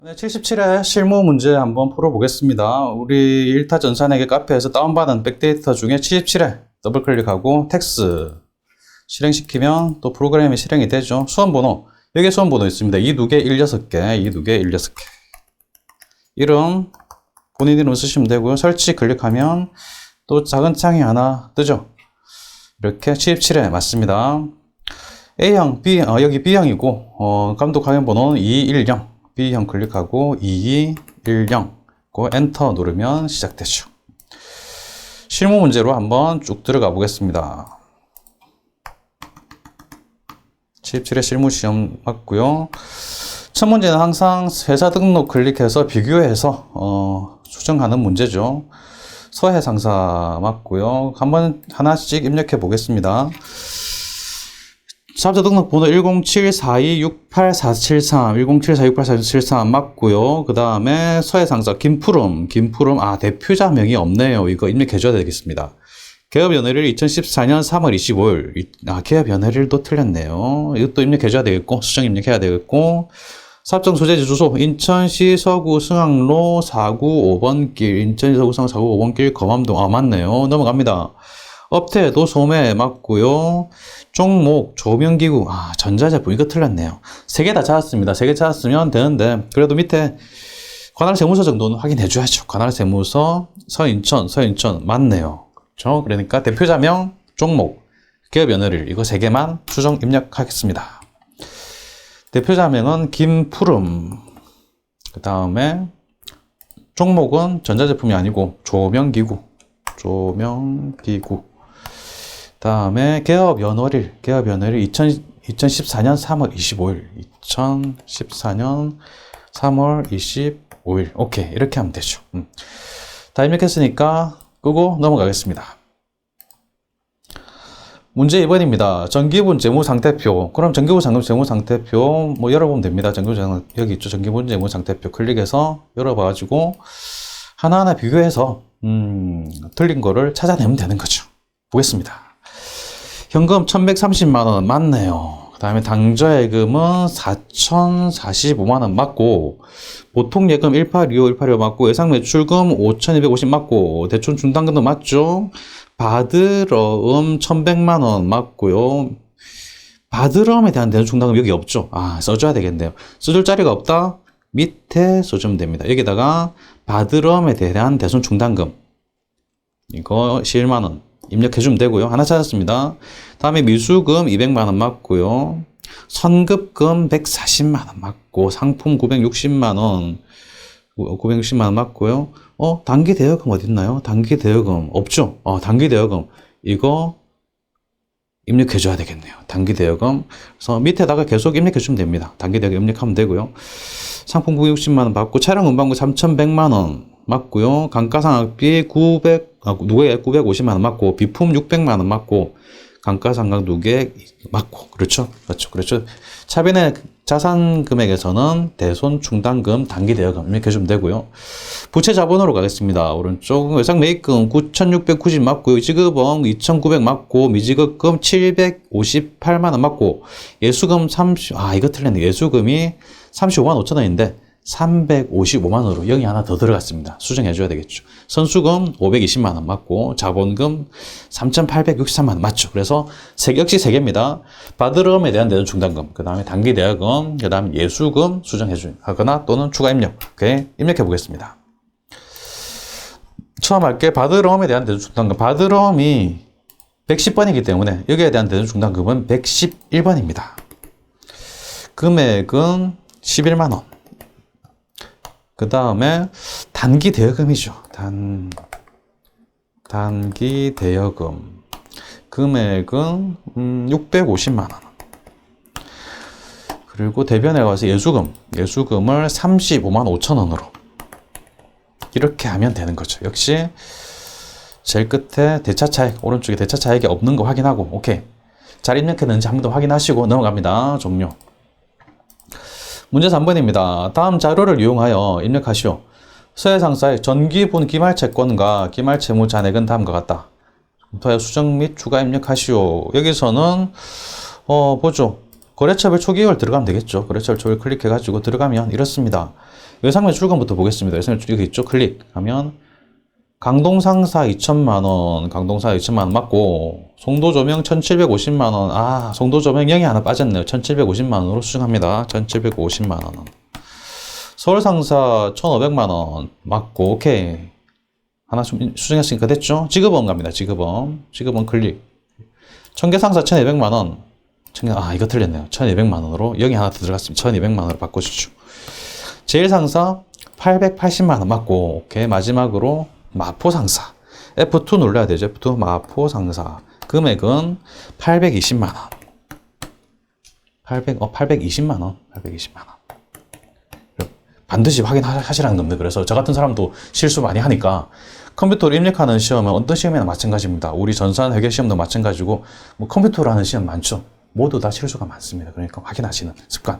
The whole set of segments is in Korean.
네, 77회 실무 문제 한번 풀어보겠습니다. 우리 1타 전산회계 카페에서 다운받은 백데이터 중에 77회 더블 클릭하고 텍스 실행시키면 또 프로그램이 실행이 되죠. 수험번호, 여기에 수험번호 있습니다. 이 두 개 16개, 이 두 개 16개. 이름, 본인 이름 쓰시면 되고요. 설치 클릭하면 또 작은 창이 하나 뜨죠. 이렇게 77회 맞습니다. A형, B, 여기 B형이고, 감독 확인 번호는 210. B형 클릭하고 2210 엔터 누르면 시작되죠. 실무 문제로 한번 쭉 들어가 보겠습니다. 77회 실무 시험 맞고요. 첫 문제는 항상 회사 등록 클릭해서 비교해서 수정하는 문제죠. 서해 상사 맞고요. 한번 하나씩 입력해 보겠습니다. 사업자 등록번호 1074268473, 1074268473 맞고요. 그 다음에 서해상사 김푸름, 대표자명이 없네요. 이거 입력해줘야 되겠습니다. 개업연회일 2014년 3월 25일, 개업연회일도 틀렸네요. 이것도 입력해줘야 되겠고, 수정 입력해야 되겠고, 사업장 소재지 주소, 인천시 서구 승항로 4구 5번 길, 인천시 서구 승항로 4구 5번 길, 검암동, 맞네요. 넘어갑니다. 업태도 소매 맞고요. 종목, 조명기구, 전자제품, 이거 틀렸네요. 3개 다 찾았습니다. 3개 찾았으면 되는데, 그래도 밑에 관할세무서 정도는 확인해줘야죠. 관할세무서, 서인천, 맞네요. 그렇죠? 그러니까 대표자명, 종목, 기업연회일, 이거 3개만 수정 입력하겠습니다. 대표자명은 김푸름, 그 다음에 종목은 전자제품이 아니고 조명기구, 다음에 개업연월일 2014년 3월 25일 2014년 3월 25일 오케이, 이렇게 하면 되죠. 다 입력했으니까 끄고 넘어가겠습니다. 문제 2번입니다. 정기분 재무상태표. 그럼 정기분 재무상태표 열어보면 됩니다. 여기 있죠. 정기분 재무상태표 클릭해서 열어봐가지고 하나하나 비교해서 틀린 거를 찾아내면 되는 거죠. 보겠습니다. 현금 1130만원 맞네요. 그 다음에 당좌예금은 4045만원 맞고, 보통예금 1825 맞고, 예상매출금 5250 맞고, 대출 중단금도 맞죠? 받으러음 1100만원 맞고요. 받으러음에 대한 대출 중단금 여기 없죠? 써줘야 되겠네요. 써줄 자리가 없다? 밑에 써주면 됩니다. 여기다가 받으러음에 대한 대손 중단금, 이거 11만원 입력해주면 되고요. 하나 찾았습니다. 다음에 미수금 200만원 맞고요. 선급금 140만원 맞고, 상품 960만원 맞고요. 단기대여금 어딨나요? 단기대여금 없죠? 단기대여금 이거 입력해줘야 되겠네요. 단기대여금. 그래서 밑에다가 계속 입력해주면 됩니다. 단기대여금 입력하면 되고요. 상품 960만원 받고, 차량 운반비 3100만원 맞고요. 감가상각비 950만원 맞고, 비품 600만원 맞고, 감가상각 누계 맞고, 그렇죠? 차변의 자산 금액에서는 대손 충당금, 단기대여금 입력해주면 되고요. 부채 자본으로 가겠습니다. 오른쪽 외상 매입금 9,690 맞고요. 지급금 2,900 맞고, 미지급금 758만원 맞고, 예수금 이거 틀렸네. 예수금이 35만 5천원인데 355만원으로 0이 하나 더 들어갔습니다. 수정해줘야 되겠죠. 선수금 520만원 맞고, 자본금 3,863만원 맞죠. 그래서 역시 3개입니다. 받으러음에 대한 대손 중단금, 그 다음에 단기대여금, 그 다음에 예수금 수정하거나 또는 추가 입력, 입력해 보겠습니다. 처음 할게. 받으러음에 대한 대손 중단금. 받으러음이 110번이기 때문에 여기에 대한 대손 중단금은 111번입니다. 금액은 11만원. 그 다음에 단기대여금이죠. 단기대여금. 금액은 650만원. 그리고 대변에 가서 예수금을 35만 5천원으로 이렇게 하면 되는 거죠. 역시 제일 끝에 대차차액, 오른쪽에 대차차액이 없는 거 확인하고, 오케이. 잘 입력했는지 한 번 더 확인하시고 넘어갑니다. 종료. 문제 3번입니다. 다음 자료를 이용하여 입력하시오. 서해상사의 전기분 기말채권과 기말채무 잔액은 다음과 같다. 검토하여 수정 및 추가 입력하시오. 여기서는 보죠. 거래처별 초기월 들어가면 되겠죠. 거래처별 초기월 클릭해가지고 들어가면 이렇습니다. 외상 매출금부터 보겠습니다. 외상 매출 여기 있죠? 클릭하면 강동상사 2천만원, 강동상사 2천만원 맞고, 송도조명 1750만원, 아, 송도조명령이 하나 빠졌네요. 1750만원으로 수정합니다. 1750만원. 서울상사 1500만원 맞고, 오케이. 하나 수정했으니까 됐죠? 지급원 갑니다. 지급원. 지급원 클릭. 청계상사 1200만원. 이거 틀렸네요. 1200만원으로, 여기 하나 더 들어갔습니다. 1200만원으로 바꿔주죠. 제일상사 880만원 맞고, 오케이. 마지막으로, 마포상사 F2 눌러야 되죠. F2 마포상사 금액은 820만원 820만원 반드시 확인하시라는 겁니다. 그래서 저 같은 사람도 실수 많이 하니까 컴퓨터로 입력하는 시험은 어떤 시험이나 마찬가지입니다. 우리 전산 회계 시험도 마찬가지고 뭐 컴퓨터로 하는 시험 많죠. 모두 다 실수가 많습니다. 그러니까 확인하시는 습관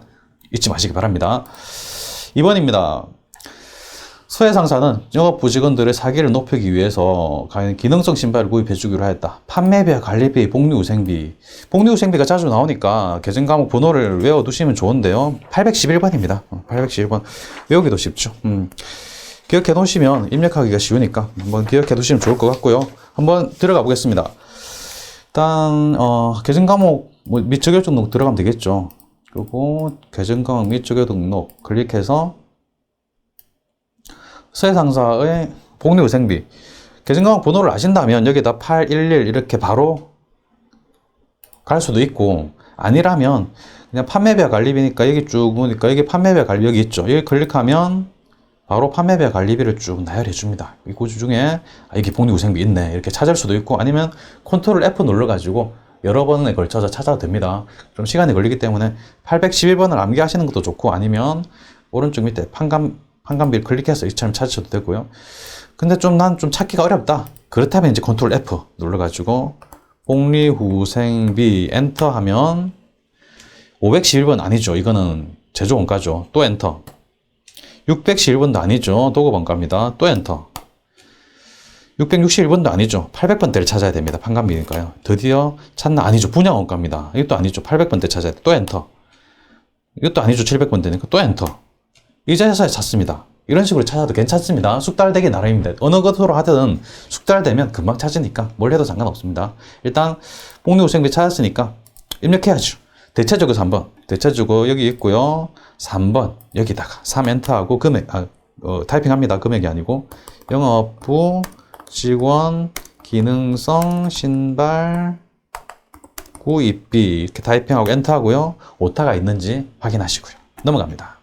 잊지 마시기 바랍니다. 2번입니다. 서해상사는 영업부 직원들의 사기를 높이기 위해서 기능성 신발을 구입해주기로 하였다. 판매비와 관리비, 복리후생비. 복리후생비가 자주 나오니까 개정과목 번호를 외워두시면 좋은데요. 811번입니다. 811번. 외우기도 쉽죠. 기억해 놓으시면 입력하기가 쉬우니까 한번 기억해 두시면 좋을 것 같고요. 한번 들어가 보겠습니다. 일단 개정과목 및 적용 등록 들어가면 되겠죠. 그리고 개정과목 및 적용 등록 클릭해서 서해상사의 복리후생비 개정과목 번호를 아신다면 여기다 811 이렇게 바로 갈 수도 있고, 아니라면 그냥 판매비와 관리비니까 여기 쭉 보니까 여기 판매비와 관리비 여기 있죠. 여기 클릭하면 바로 판매비와 관리비를 쭉 나열해 줍니다. 이 구주 중에 이게 복리후생비 있네 이렇게 찾을 수도 있고, 아니면 컨트롤 F 눌러 가지고 여러 번에 걸쳐서 찾아도 됩니다. 좀 시간이 걸리기 때문에 811번을 암기하시는 것도 좋고, 아니면 오른쪽 밑에 판관비를 클릭해서 이처럼 찾으셔도 되고요. 근데 난 좀 찾기가 어렵다. 그렇다면 이제 컨트롤 F 눌러가지고 복리후생비 엔터 하면 511번 아니죠. 이거는 제조원가죠. 또 엔터. 611번도 아니죠. 도급원가입니다. 또 엔터. 661번도 아니죠. 800번대를 찾아야 됩니다. 판관비니까요. 드디어 찾나? 아니죠. 분양원가입니다. 이것도 아니죠. 800번대 찾아야 돼. 또 엔터. 이것도 아니죠. 700번대니까 또 엔터. 이제서야 찾습니다. 이런 식으로 찾아도 괜찮습니다. 숙달되기 나름입니다. 어느 것으로 하든 숙달되면 금방 찾으니까 뭘 해도 상관없습니다. 일단 복리후생비 찾았으니까 입력해야죠. 대체적으로 3번. 대체적으로 여기 있고요. 3번 여기다가 3 엔터하고 금액 타이핑합니다. 금액이 아니고 영업부 직원 기능성 신발 구입비 이렇게 타이핑하고 엔터하고요. 오타가 있는지 확인하시고요. 넘어갑니다.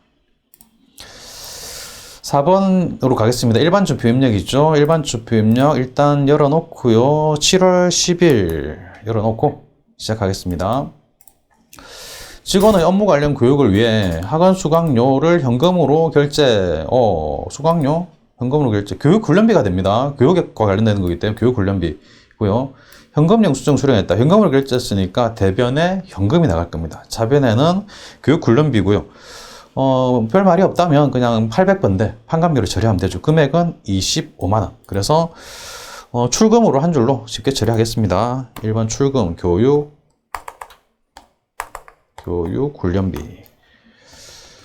4번으로 가겠습니다. 일반 주표 입력이죠. 일반 주표 입력 일단 열어놓고요. 7월 10일 열어놓고 시작하겠습니다. 직원의 업무 관련 교육을 위해 학원 수강료를 현금으로 결제. 수강료 현금으로 결제. 교육훈련비가 됩니다. 교육과 관련되는 거기 때문에 교육훈련비고요. 현금 영수증 수령했다. 현금으로 결제했으니까 대변에 현금이 나갈 겁니다. 차변에는 교육훈련비고요. 별 말이 없다면 그냥 800번대 판관비로 처리하면 되죠. 금액은 25만원. 그래서 출금으로 한 줄로 쉽게 처리하겠습니다. 1번 출금 교육 훈련비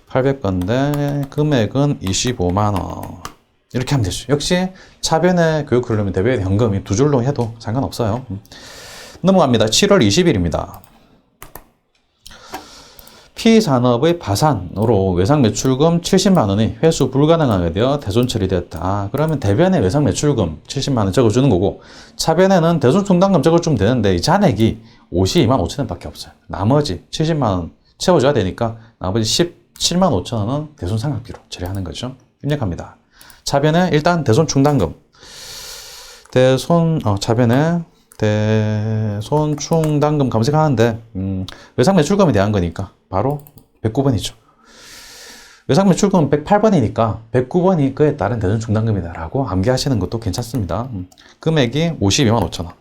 800번대 금액은 25만원. 이렇게 하면 되죠. 역시 차변에 교육 훈련비, 대변에 현금이 두 줄로 해도 상관없어요. 넘어갑니다. 7월 20일입니다. P산업의 파산으로 외상 매출금 70만원이 회수 불가능하게 되어 대손 처리되었다. 그러면 대변에 외상 매출금 70만원 적어주는 거고, 차변에는 대손 충당금 적어주면 되는데 이 잔액이 52만 5천원 밖에 없어요. 나머지 70만원 채워줘야 되니까 나머지 17만 5천원은 대손 상각비로 처리하는 거죠. 입력합니다. 차변에 일단 대손 충당금 차변에 대손 충당금 검색하는데 외상 매출금에 대한 거니까 바로 109번이죠. 외상 매출금은 108번이니까 109번이 그에 따른 대손 충당금이다라고 암기하시는 것도 괜찮습니다. 금액이 52만 5천원.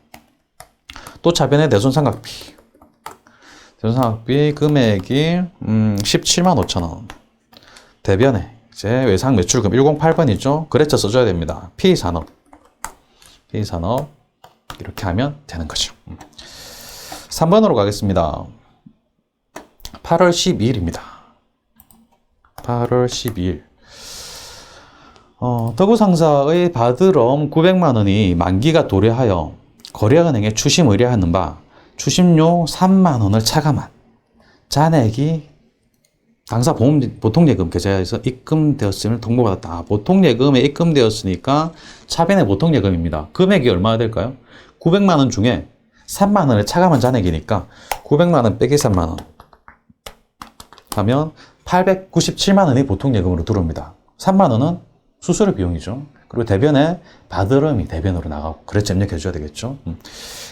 또 차변에 대손 상각비. 대손 상각비 금액이 17만 5천원. 대변에 이제 외상 매출금 108번이죠. 거래처 써줘야 됩니다. P산업 이렇게 하면 되는 거죠. 3번으로 가겠습니다. 8월 12일입니다. 8월 12일. 더구상사의 받으럼 900만 원이 만기가 도래하여 거래은행에 추심 의뢰하는 바 추심료 3만 원을 차감한 잔액이 당사 보통예금 계좌에서 입금되었음을 통보받았다. 보통예금에 입금되었으니까 차변의 보통예금입니다. 금액이 얼마나 될까요? 900만 원 중에 3만 원을 차감한 잔액이니까 900만 원 빼기 3만 원 하면 897만 원이 보통예금으로 들어옵니다. 3만 원은 수수료 비용이죠. 그리고 대변에 받으름이 대변으로 나가고 그렇지 입력해 줘야 되겠죠.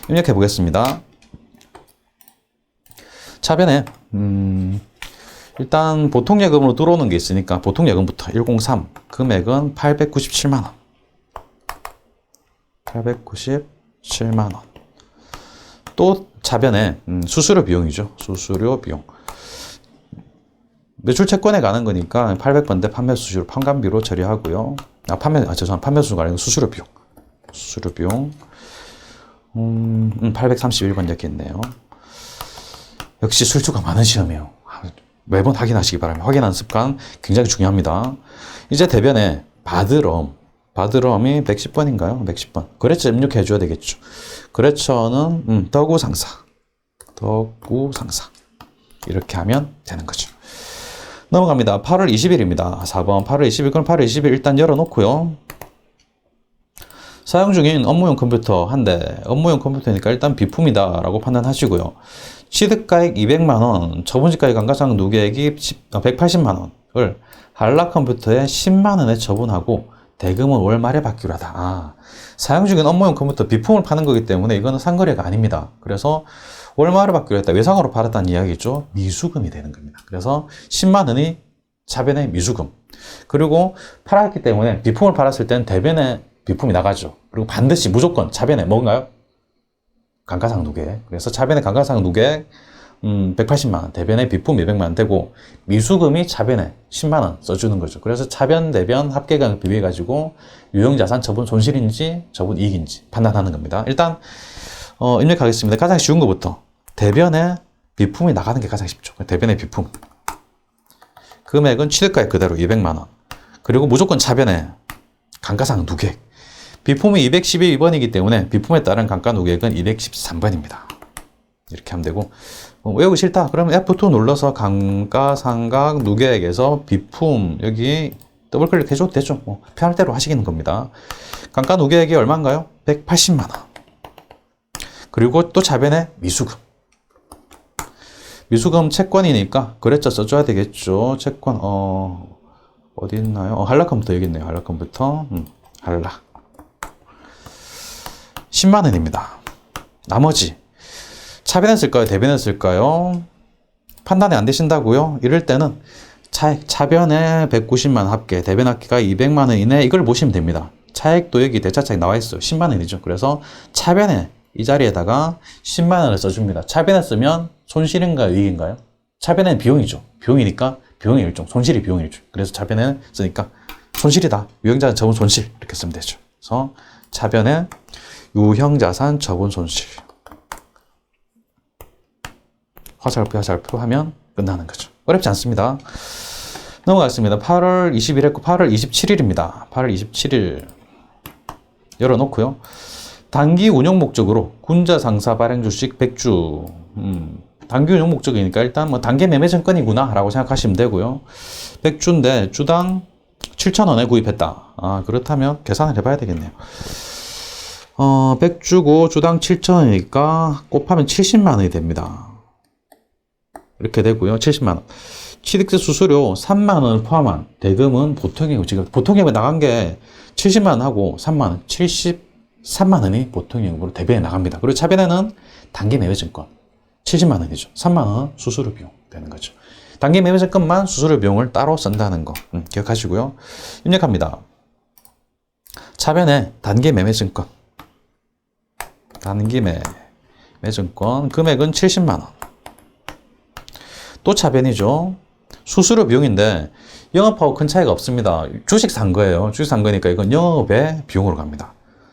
입력해 보겠습니다. 차변에 일단 보통예금으로 들어오는 게 있으니까 보통예금부터 103 금액은 897만 원 897만 원 또 차변에 수수료 비용이죠. 수수료 비용 매출 채권에 가는 거니까 800번대 판매 수수료 판관비로 처리하고요. 죄송합니다. 판매 수수료가 아니고 수수료 비용. 수수료 비용. 831번 이렇게 있네요. 역시 술수가 많은 시험이에요. 매번 확인하시기 바랍니다. 확인하는 습관 굉장히 중요합니다. 이제 대변에 받으럼이 110번인가요? 110번. 거래처 입력해 줘야 되겠죠. 거래처는 더구상사. 이렇게 하면 되는 거죠. 넘어갑니다. 8월 20일입니다. 4번 8월 20일, 그럼 8월 20일 일단 열어놓고요. 사용 중인 업무용 컴퓨터 한 대, 업무용 컴퓨터니까 일단 비품이다 라고 판단하시고요. 취득가액 200만원, 처분시가액 감가상 누계액이 180만원을 한라컴퓨터에 10만원에 처분하고 대금은 월 말에 받기로 하다. 사용 중인 업무용 컴퓨터 비품을 파는 거기 때문에 이거는 상거래가 아닙니다. 그래서 월 말에 받기로 했다. 외상으로 팔았다는 이야기죠. 미수금이 되는 겁니다. 그래서 10만 원이 차변의 미수금. 그리고 팔았기 때문에 비품을 팔았을 때는 대변에 비품이 나가죠. 그리고 반드시 무조건 차변에 뭔가요? 감가상 누계. 그래서 차변의 감가상 누계 180만 원, 대변의 비품 200만 원 되고 미수금이 차변에 10만 원 써주는 거죠. 그래서 차변, 대변 합계額비교해가지고 유형자산 처분 손실인지 처분 이익인지 판단하는 겁니다. 일단 입력하겠습니다. 가장 쉬운 것부터 대변에 비품이 나가는 게 가장 쉽죠. 대변의 비품 금액은 취득가액 그대로 200만 원. 그리고 무조건 차변에 감가상 누계액 비품이 212번이기 때문에 비품에 따른 감가 누계액은 213번입니다. 이렇게 하면 되고 외우기 싫다 그러면 F2 눌러서 감가상각 누계액에서 비품 여기 더블 클릭 해줘도 되죠. 편할 대로 하시는 겁니다. 감가 누계액이 얼마인가요? 180만 원. 그리고 또 차변에 미수금. 미수금 채권이니까 거래처 써줘야 되겠죠. 채권 어디 있나요? 한라컴퓨터 여기 있네요. 한라컴퓨터 한라 10만 원입니다. 나머지 차변에 쓸까요? 대변에 쓸까요? 판단이 안 되신다고요? 이럴 때는 차변에 190만 원 합계, 대변 합계가 200만 원 이내 이걸 보시면 됩니다. 차액도 여기 대차차액 나와 있어요. 10만 원이죠. 그래서 차변에 이 자리에다가 10만 원을 써줍니다. 차변에 쓰면 손실인가요? 이익인가요? 차변에는 비용이죠. 비용이니까 비용의 일종, 손실이 비용의 일종. 그래서 차변에 쓰니까 손실이다. 유형자산 처분 손실 이렇게 쓰면 되죠. 그래서 차변에 유형자산 처분 손실 화살표 하면 끝나는 거죠. 어렵지 않습니다. 넘어가겠습니다. 8월 20일 했고 8월 27일입니다. 8월 27일 열어놓고요. 단기 운용 목적으로 군자 상사 발행 주식 100주 단기 운용 목적이니까 일단 단계 매매 증권이구나 라고 생각하시면 되고요. 100주인데 주당 7,000원에 구입했다. 그렇다면 계산을 해봐야 되겠네요. 100주고 주당 7,000원이니까 곱하면 70만 원이 됩니다. 이렇게 되고요. 70만 원. 취득세 수수료 3만 원을 포함한 대금은 보통예금, 지금 보통예금에 나간 게 70만 원 하고 3만 원, 73만 원이 보통예금으로 대변에 나갑니다. 그리고 차변에는 단기 매매증권 70만 원이죠. 3만 원 수수료 비용 되는 거죠. 단기 매매증권만 수수료 비용을 따로 쓴다는 거 기억하시고요. 입력합니다. 차변에 단기 매매증권 단기 매매증권 금액은 70만 원. 또 차변이죠. 수수료 비용인데 영업하고 큰 차이가 없습니다. 주식 산 거예요. 주식 산 거니까 이건 영업의 비용으로 갑니다.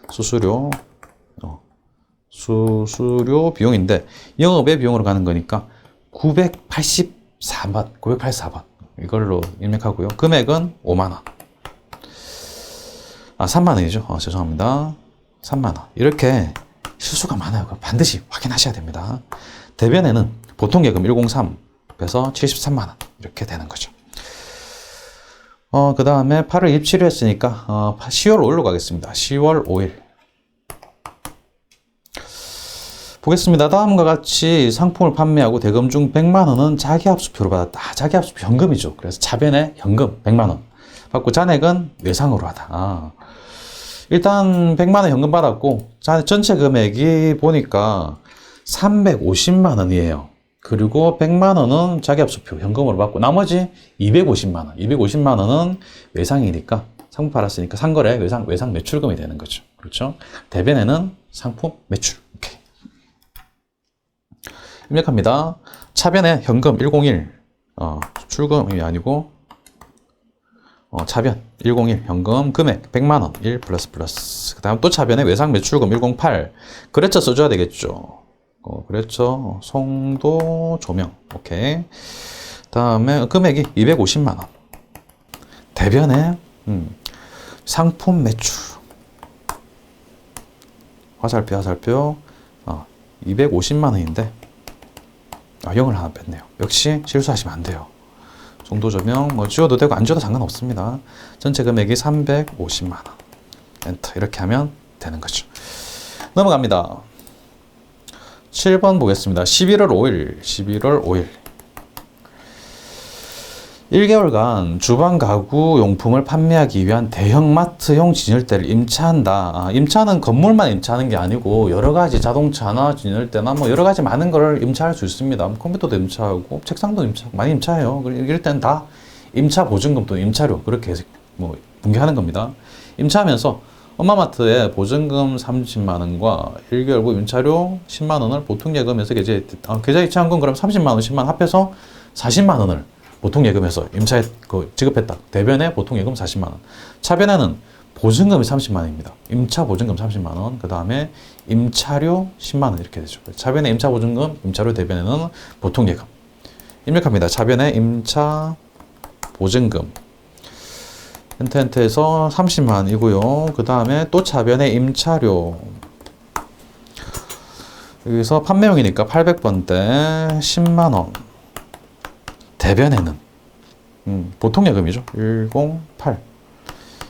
수수료 비용인데 영업의 비용으로 가는 거니까 984번 이걸로 입력하고요. 금액은 5만 원. 아, 3만 원이죠. 죄송합니다. 3만 원. 이렇게 실수가 많아요. 반드시 확인하셔야 됩니다. 대변에는 보통예금 103에서 73만 원 이렇게 되는 거죠. 그 다음에 8월 27일 했으니까 10월 5일로 가겠습니다. 10월 5일 보겠습니다. 다음과 같이 상품을 판매하고 대금 중 100만 원은 자기합수표로 받았다. 자기합수표 현금이죠. 그래서 차변에 현금 100만 원 받고 잔액은 외상으로 하다. 일단 100만 원 현금 받았고 전체 금액이 보니까 350만 원이에요. 그리고 100만 원은 자기합수표 현금으로 받고 나머지 250만 원. 250만 원은 외상이니까 상품 팔았으니까 상거래 외상 매출금이 되는 거죠. 그렇죠? 대변에는 상품 매출. 오케이. 입력합니다. 차변에 현금 101. 출금이 아니고 차변 101 현금 금액 100만 원 1 플러스. 그다음 또 차변에 외상 매출금 108. 거래처 써줘야 되겠죠. 그랬죠. 송도 조명. 오케이. 다음에 금액이 250만 원. 대변에 상품 매출. 화살표 250만 원인데 0을 하나 뺐네요. 역시 실수하시면 안 돼요. 송도 조명 지워도 되고 안 지워도 상관없습니다. 전체 금액이 350만 원. 엔터 이렇게 하면 되는 거죠. 넘어갑니다. 7번 보겠습니다. 11월 5일 1개월간 주방 가구 용품을 판매하기 위한 대형마트용 진열대를 임차한다. 임차는 건물만 임차하는 게 아니고 여러 가지 자동차나 진열대나 여러 가지 많은 걸 임차할 수 있습니다. 컴퓨터도 임차하고 책상도 임차하고 많이 임차해요. 이럴 때는 다 임차 보증금 또는 임차료 그렇게 분개하는 겁니다. 임차하면서 엄마마트에 보증금 30만 원과 1개월 후 임차료 10만 원을 보통예금에서 계좌 이체한 건 그럼 30만 원, 10만 원 합해서 40만 원을 보통예금에서 임차에 지급했다. 대변에 보통예금 40만 원. 차변에는 보증금이 30만 원입니다. 임차 보증금 30만 원. 그 다음에 임차료 10만 원 이렇게 되죠. 차변에 임차 보증금, 임차료 대변에는 보통예금. 입력합니다. 차변에 임차 보증금. 엔터에서 30만 원이고요. 그 다음에 또 차변에 임차료. 여기서 판매용이니까 800번대 10만 원. 대변에는 보통예금이죠. 108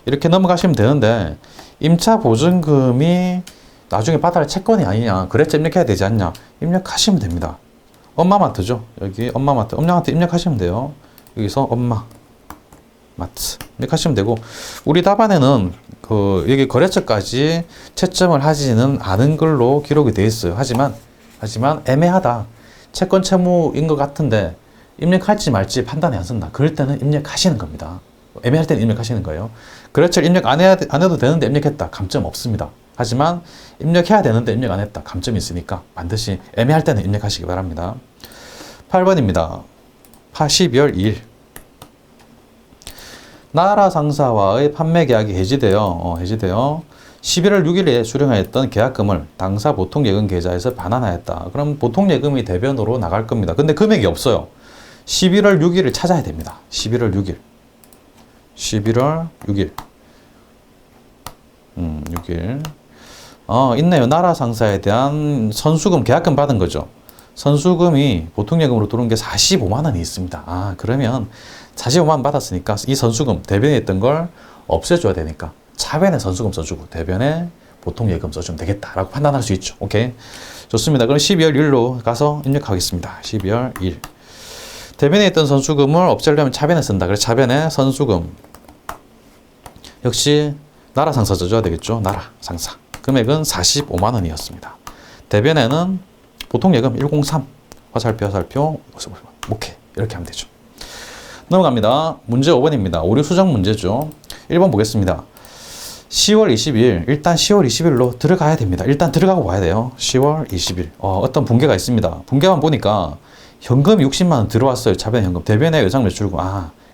이렇게 넘어가시면 되는데 임차 보증금이 나중에 받아야 할 채권이 아니냐 그래서 입력해야 되지 않냐 입력하시면 됩니다. 엄마마트죠. 여기 엄마마트 입력하시면 돼요. 여기서 엄마마트 입력하시면 되고 우리 답안에는 여기 거래처까지 채점을 하지는 않은 걸로 기록이 되어 있어요. 하지만 애매하다. 채권 채무인 것 같은데 입력할지 말지 판단이 안 쓴다. 그럴 때는 입력하시는 겁니다. 애매할 때는 입력하시는 거예요. 거래처를 입력 안 해도 되는데 입력했다. 감점 없습니다. 하지만 입력해야 되는데 입력 안 했다. 감점이 있으니까 반드시 애매할 때는 입력하시기 바랍니다. 8번입니다. 12월 2일 나라 상사와의 판매 계약이 해지되어 11월 6일에 수령하였던 계약금을 당사 보통예금 계좌에서 반환하였다. 그럼 보통예금이 대변으로 나갈 겁니다. 근데 금액이 없어요. 11월 6일을 찾아야 됩니다. 11월 6일. 6일. 있네요. 나라 상사에 대한 선수금, 계약금 받은 거죠. 선수금이 보통예금으로 들어온 게 45만 원이 있습니다. 그러면 45만 원 받았으니까 이 선수금, 대변에 있던 걸 없애줘야 되니까 차변에 선수금 써주고 대변에 보통예금 써주면 되겠다라고 판단할 수 있죠. 오케이. 좋습니다. 그럼 12월 1일로 가서 입력하겠습니다. 12월 1일. 대변에 있던 선수금을 없애려면 차변에 쓴다. 그래서 차변에 선수금. 역시 나라 상사 써줘야 되겠죠. 나라 상사. 금액은 45만 원이었습니다. 대변에는 보통예금 103. 화살표. 오케이. 이렇게 하면 되죠. 넘어갑니다. 문제 5번입니다. 오류 수정 문제죠. 1번 보겠습니다. 10월 20일, 일단 10월 20일로 들어가야 됩니다. 일단 들어가고 와야 돼요. 10월 20일. 어떤 분개가 있습니다. 분개만 보니까 현금이 60만 원 들어왔어요. 차변 현금. 대변에 외상 매출금.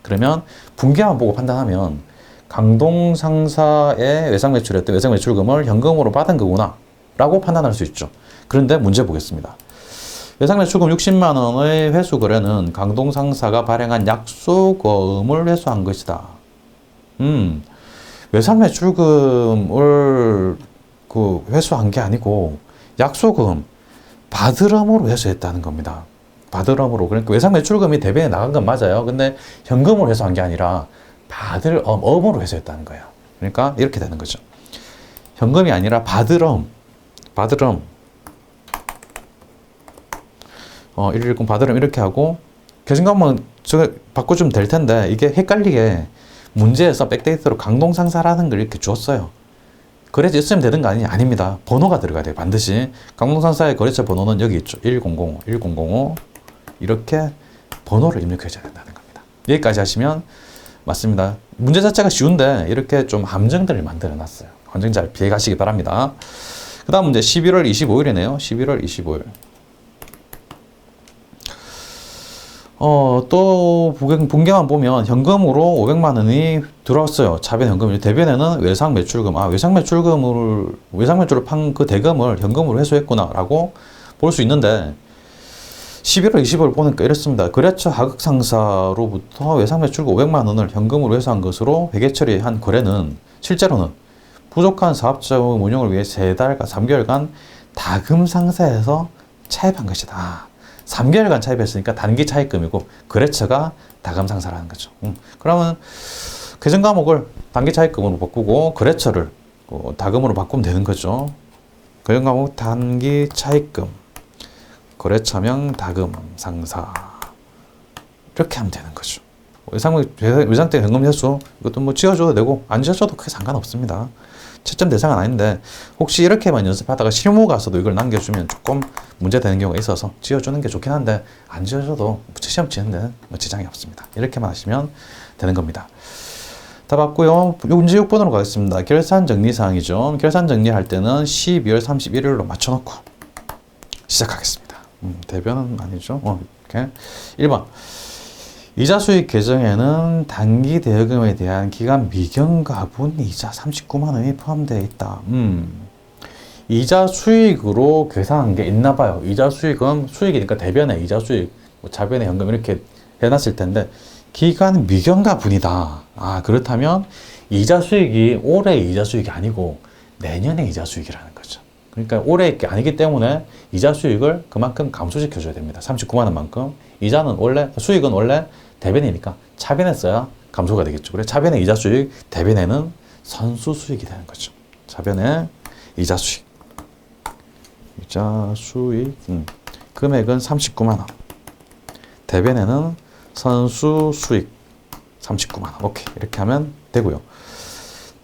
그러면 분개만 보고 판단하면 강동 상사의 외상 매출했던 외상 매출금을 현금으로 받은 거구나 라고 판단할 수 있죠. 그런데 문제 보겠습니다. 외상 매출금 60만 원의 회수 거래는 강동 상사가 발행한 약속어음을 회수한 것이다. 외상 매출금을 그 회수한 게 아니고 약소금 받으럼으로 회수했다는 겁니다. 받으럼으로. 그러니까 외상 매출금이 대변에 나간 건 맞아요. 근데 현금으로 회수한 게 아니라 받을 엄으로 회수했다는 거예요. 그러니까 이렇게 되는 거죠. 현금이 아니라 받으럼. 110 받으럼 이렇게 하고 계신가면 저 바꿔주면 될 텐데 이게 헷갈리게 문제에서 백데이터로 강동상사라는 걸 이렇게 줬어요. 거래처 있으면 되는 거 아닙니다. 번호가 들어가야 돼요. 반드시. 강동상사의 거래처 번호는 여기 있죠. 1005 이렇게 번호를 입력해줘야 된다는 겁니다. 여기까지 하시면 맞습니다. 문제 자체가 쉬운데 이렇게 좀 함정들을 만들어 놨어요. 함정 잘 피해 가시기 바랍니다. 그 다음 문제 11월 25일이네요. 11월 25일. 또 분개만 보면 현금으로 500만 원이 들어왔어요. 차변 현금. 대변에는 외상 매출금. 외상 매출을 판 그 대금을 현금으로 회수했구나라고 볼 수 있는데 11월 20일 보니까 이렇습니다. 거래처 하극 상사로부터 외상 매출금 500만 원을 현금으로 회수한 것으로 회계 처리한 거래는 실제로는 부족한 사업자금 운영을 위해 3달과 3개월간 다금 상사에서 차입한 것이다. 3개월간 차입했으니까 단기 차입금이고 거래처가 다금 상사라는 거죠. 그러면 계정 과목을 단기 차입금으로 바꾸고 거래처를 다금으로 바꾸면 되는 거죠. 계정 과목 단기 차입금, 거래처명 다금 상사 이렇게 하면 되는 거죠. 외상때 현금 회수 이것도 뭐 지어줘도 되고 안 지어줘도 크게 상관없습니다. 채점 대상은 아닌데 혹시 이렇게만 연습하다가 실무 가서도 이걸 남겨주면 조금 문제되는 경우가 있어서 지어주는 게 좋긴 한데 안 지어줘도 시험 치는 데는 뭐 지장이 없습니다. 이렇게만 하시면 되는 겁니다. 다 봤고요. 문제 6번으로 가겠습니다. 결산 정리사항이죠. 결산 정리할 때는 12월 31일로 맞춰놓고 시작하겠습니다. 대변은 아니죠. 이렇게 1번 이자 수익 계정에는 단기 대여금에 대한 기간 미경가분 이자 39만 원이 포함되어 있다. 이자 수익으로 계산한 게 있나 봐요. 이자 수익은 수익이니까 대변에 이자 수익, 자변에 현금 이렇게 해놨을 텐데 기간 미경가분이다. 그렇다면 이자 수익이 올해 이자 수익이 아니고 내년의 이자 수익이라는 거죠. 그러니까 올해 게 아니기 때문에 이자 수익을 그만큼 감소시켜줘야 됩니다. 39만 원만큼. 수익은 원래 대변이니까 차변에 써야 감소가 되겠죠. 그래 차변의 이자 수익, 대변에는 선수 수익이 되는 거죠. 차변의 이자 수익. 금액은 39만 원. 대변에는 선수 수익 39만 원. 오케이. 이렇게 하면 되고요.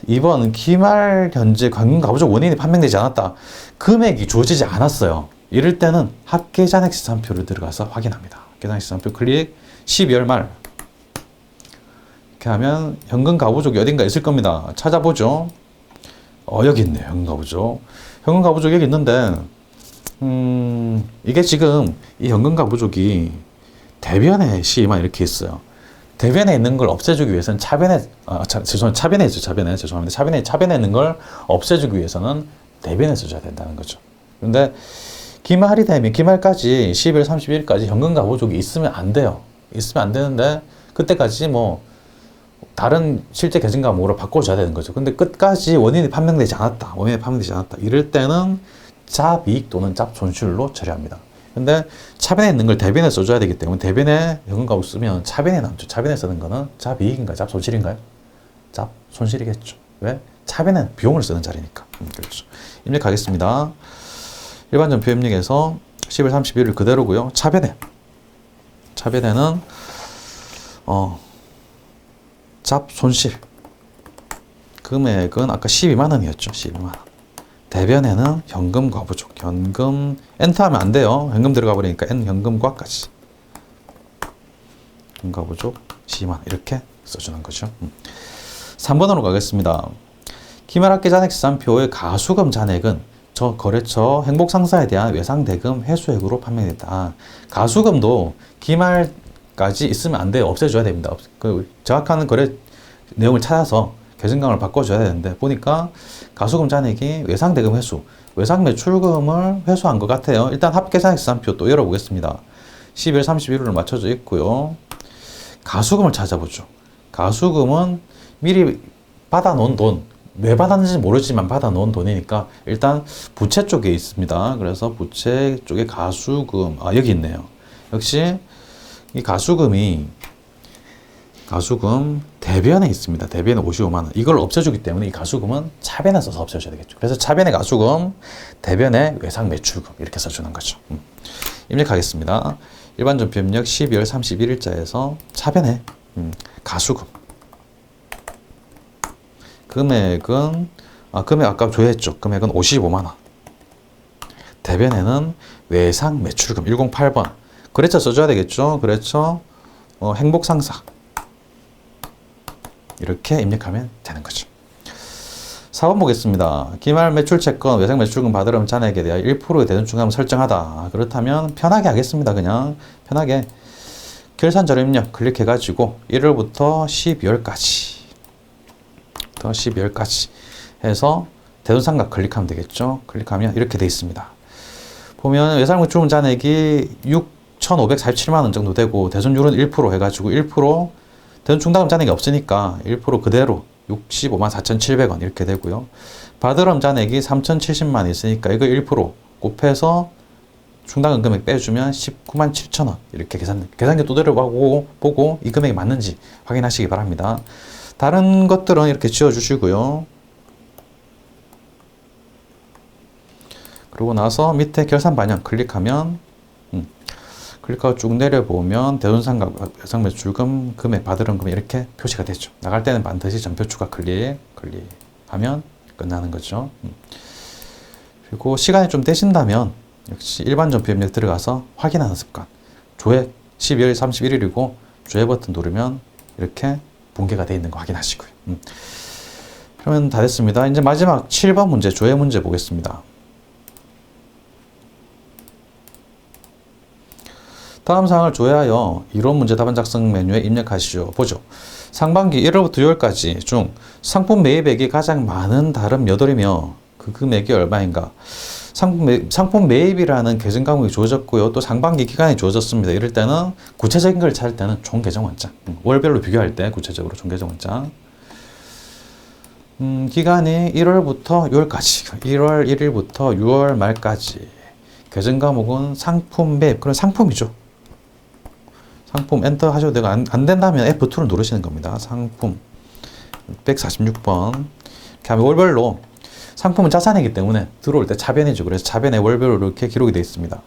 2번 기말 현재 관금가부족 원인이 판명되지 않았다. 금액이 주어지지 않았어요. 이럴 때는 합계잔액 시산표를 들어가서 확인합니다. 합계잔액 시산표 클릭 12월 말 이렇게 하면 현금 가부족이 어딘가 있을 겁니다. 찾아보죠. 여기 있네요. 현금 가부족. 현금 가부족 여기 있는데 이게 지금 이 현금 가부족이 대변에 시만 이렇게 있어요. 대변에 있는 걸 없애주기 위해서는 차변에 있는 걸 없애주기 위해서는 대변에 써줘야 된다는 거죠. 그런데 기말이 되면 기말까지 12월 31일까지 현금 가부족이 있으면 안 돼요. 있으면 안 되는데 그때까지 뭐 다른 실제 계정 과목으로 바꿔줘야 되는 거죠. 근데 끝까지 원인이 판명되지 않았다. 이럴 때는 잡이익 또는 잡손실로 처리합니다. 근데 차변에 있는 걸 대변에 써줘야 되기 때문에 대변에 현금 가부족 쓰면 차변에 남죠. 차변에 쓰는 거는 잡이익인가요? 잡손실인가요? 잡손실이겠죠. 왜? 차변에 비용을 쓰는 자리니까. 그렇죠. 입력하겠습니다. 일반 전표 입력에서 10월 31일 그대로고요. 차변에는 잡손실 금액은 아까 12만 원이었죠. 12만 원. 대변에는 현금 과부족. 현금 엔터하면 안 돼요. 현금 들어가 버리니까 현금과까지. 현금 과부족 12만 원 이렇게 써주는 거죠. 3번으로 가겠습니다. 기말합계 잔액 시산표의 가수금 잔액은 저 거래처 행복상사에 대한 외상대금 회수액으로 판명됐다. 가수금도 기말까지 있으면 안 돼요. 없애줘야 됩니다. 정확한 거래 내용을 찾아서 계정강을 바꿔줘야 되는데 보니까 가수금 잔액이 외상대금 회수, 외상 매출금을 회수한 것 같아요. 일단 합계 잔액 시산표 또 열어보겠습니다. 12월 31일을 맞춰져 있고요. 가수금을 찾아보죠. 가수금은 미리 받아놓은 돈, 왜 받았는지 모르지만 받아놓은 돈이니까 일단 부채 쪽에 있습니다. 그래서 부채 쪽에 가수금, 여기 있네요. 역시 이 가수금 대변에 있습니다. 대변에 55만원. 이걸 없애주기 때문에 이 가수금은 차변에 써서 없애줘야 되겠죠. 그래서 차변에 가수금, 대변에 외상 매출금 이렇게 써주는 거죠. 입력하겠습니다. 일반 전표 입력 12월 31일자에서 차변에 가수금. 금액은 금액 아까 조회했죠. 금액은 55만원. 대변에는 외상 매출금 108번. 거래처 써줘야 되겠죠. 거래처 행복상사. 이렇게 입력하면 되는 거죠. 4번 보겠습니다. 기말 매출 채권, 외상 매출금 받으려면 잔액에 대하여 1%의 대손충감을 설정하다. 그렇다면 편하게 하겠습니다. 그냥 편하게 결산 자료 입력 클릭해가지고 1월부터 12월까지 해서 대손상각 클릭하면 되겠죠. 클릭하면 이렇게 돼 있습니다. 보면 외상 매출금 잔액이 6,547만원 정도 되고 대손율은 1% 해가지고 1% 대손 충당금 잔액이 없으니까 1% 그대로 65만 4,700원 이렇게 되고요. 받으럼 잔액이 3,070만 있으니까 이거 1% 곱해서 충당금 금액 빼주면 19만 7천원 이렇게 계산기 두드려 보고 이 금액이 맞는지 확인하시기 바랍니다. 다른 것들은 이렇게 지워주시고요. 그러고 나서 밑에 결산 반영 클릭하면 클릭하고 쭉 내려보면 대손상각, 외상매출금, 금액, 받으려는 금액 이렇게 표시가 되죠. 나갈 때는 반드시 전표 추가 클릭하면 끝나는 거죠. 그리고 시간이 좀 되신다면 역시 일반 전표 입력 들어가서 확인하는 습관. 조회 12월 31일이고 조회 버튼 누르면 이렇게 붕괴가 되어 있는 거 확인하시고요. 그러면 다 됐습니다. 이제 마지막 7번 문제, 조회 문제 보겠습니다. 다음 사항을 조회하여 이론 문제 답안 작성 메뉴에 입력하시오. 보죠. 상반기 1월부터 6월까지 중 상품 매입액이 가장 많은 달은 몇 월이며 그 금액이 얼마인가. 상품 매입이라는 계정 과목이 주어졌고요. 또 상반기 기간이 주어졌습니다. 이럴 때는 구체적인 걸 찾을 때는 총 계정 원장. 월별로 비교할 때 구체적으로 총 계정 원장. 기간이 1월부터 6월까지. 1월 1일부터 6월 말까지. 계정 과목은 상품 매입. 그럼 상품이죠. 상품 엔터 하셔도 되고 안 된다면 F2를 누르시는 겁니다. 상품 646번 이렇게 하면 월별로 상품은 자산이기 때문에 들어올 때 차변이죠. 그래서 차변에 월별로 이렇게 기록이 되어 있습니다.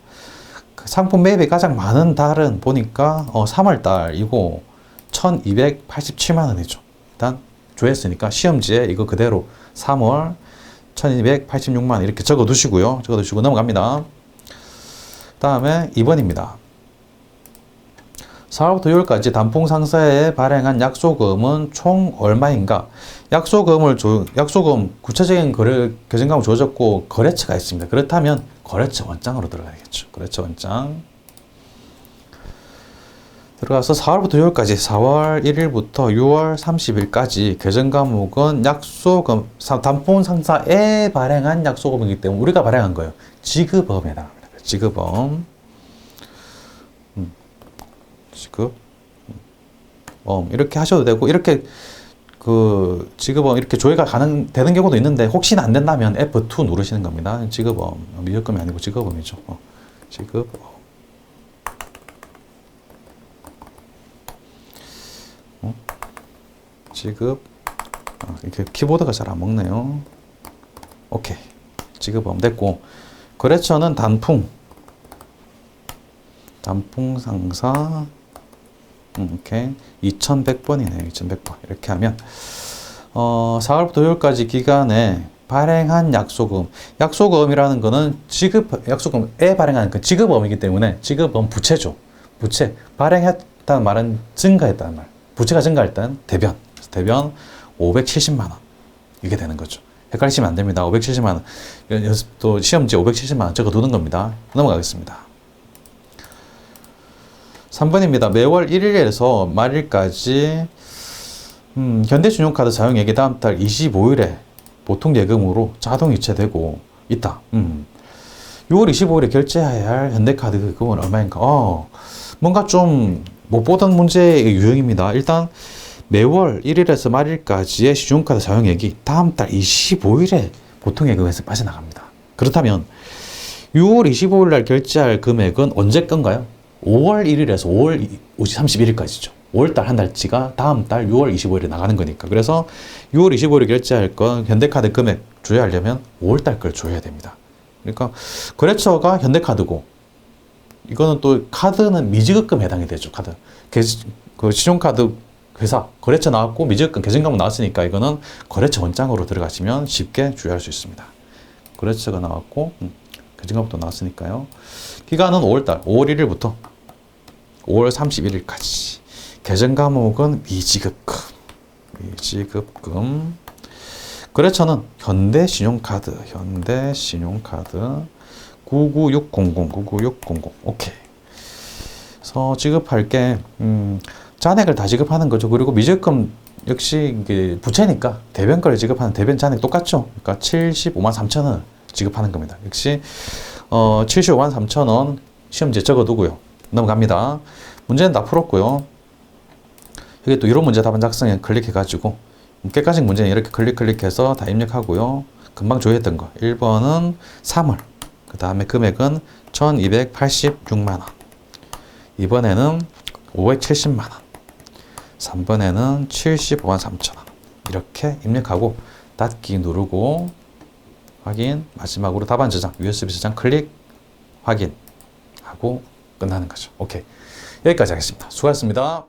그 상품 매입이 가장 많은 달은 보니까 3월 달이고 1287만 원이죠. 일단 조회했으니까 시험지에 이거 그대로 3월 1286만 원 이렇게 적어 두시고요. 적어 두시고 넘어갑니다. 다음에 2번입니다. 4월부터 6월까지 단풍 상사에 발행한 약소금은 총 얼마인가? 약소금 구체적인 계정 과목 주어졌고 거래처가 있습니다. 그렇다면 거래처 원장으로 들어가야겠죠. 거래처 원장 들어가서 4월부터 6월까지 4월 1일부터 6월 30일까지 계정 과목은 약소금 단풍 상사에 발행한 약소금이기 때문에 우리가 발행한 거예요. 지급업에 해당합니다. 지급업 이렇게 하셔도 되고 이렇게 지급업 이렇게 조회가 되는 경우도 있는데 혹시나 안 된다면 F2 누르시는 겁니다. 지급업 미적금이 아니고 지급업이죠. 지급업 지급 이렇게 키보드가 잘 안 먹네요. 오케이 지급업 됐고 거래처는 단풍 상사 이렇게 2100번이네요. 2100번 이렇게 하면 4월부터 6월까지 기간에 발행한 약소금이라는 거는 약소금에 발행하는 그 지급업이기 때문에 지급업 부채죠. 부채 발행했다는 말은 증가했다는 말. 부채가 증가했다는 대변 570만 원 이게 되는 거죠. 헷갈리시면 안 됩니다. 570만 원 또 시험지에 570만 원 적어 두는 겁니다. 넘어가겠습니다. 3번입니다. 매월 1일에서 말일까지 현대신용카드 사용액이 다음 달 25일에 보통 예금으로 자동 이체되고 있다. 6월 25일에 결제해야 할 현대카드 금은 얼마인가? 뭔가 좀 못 보던 문제의 유형입니다. 일단 매월 1일에서 말일까지의 신용카드 사용액이 다음 달 25일에 보통 예금에서 빠져나갑니다. 그렇다면 6월 25일 날 결제할 금액은 언제 건가요? 5월 1일에서 5월 31일까지죠. 5월달 한 달치가 다음 달 6월 25일에 나가는 거니까. 그래서 6월 25일에 결제할 건 현대카드 금액 조회하려면 5월달 걸 조회해야 됩니다. 그러니까 거래처가 현대카드고, 이거는 또 카드는 미지급금 해당이 되죠. 카드. 그 신용카드 회사, 거래처 나왔고 미지급금 계정과목 나왔으니까 이거는 거래처 원장으로 들어가시면 쉽게 조회할 수 있습니다. 거래처가 나왔고 계정과목도 나왔으니까요. 기간은 5월달, 5월 1일부터 5월 31일까지. 계정 과목은 미지급금. 거래처는 현대신용카드 99600. 오케이. 그래서 지급할 게 잔액을 다 지급하는 거죠. 그리고 미적금 역시 이게 부채니까 대변가를 지급하는 대변 잔액 똑같죠. 그러니까 75만 3천 원 지급하는 겁니다. 역시 75만 3천 원 시험지에 적어두고요. 넘어갑니다. 문제는 다 풀었고요. 여기 또 이런 문제 답안 작성에 클릭해가지고 객관식 문제는 이렇게 클릭해서 다 입력하고요. 금방 조회했던 거 1번은 3월, 그 다음에 금액은 1286만 원, 2번에는 570만 원, 3번에는 75만 3천 원. 이렇게 입력하고 닫기 누르고 확인, 마지막으로 답안 저장, USB 저장 클릭 확인하고 끝나는 거죠. 오케이. 여기까지 하겠습니다. 수고하셨습니다.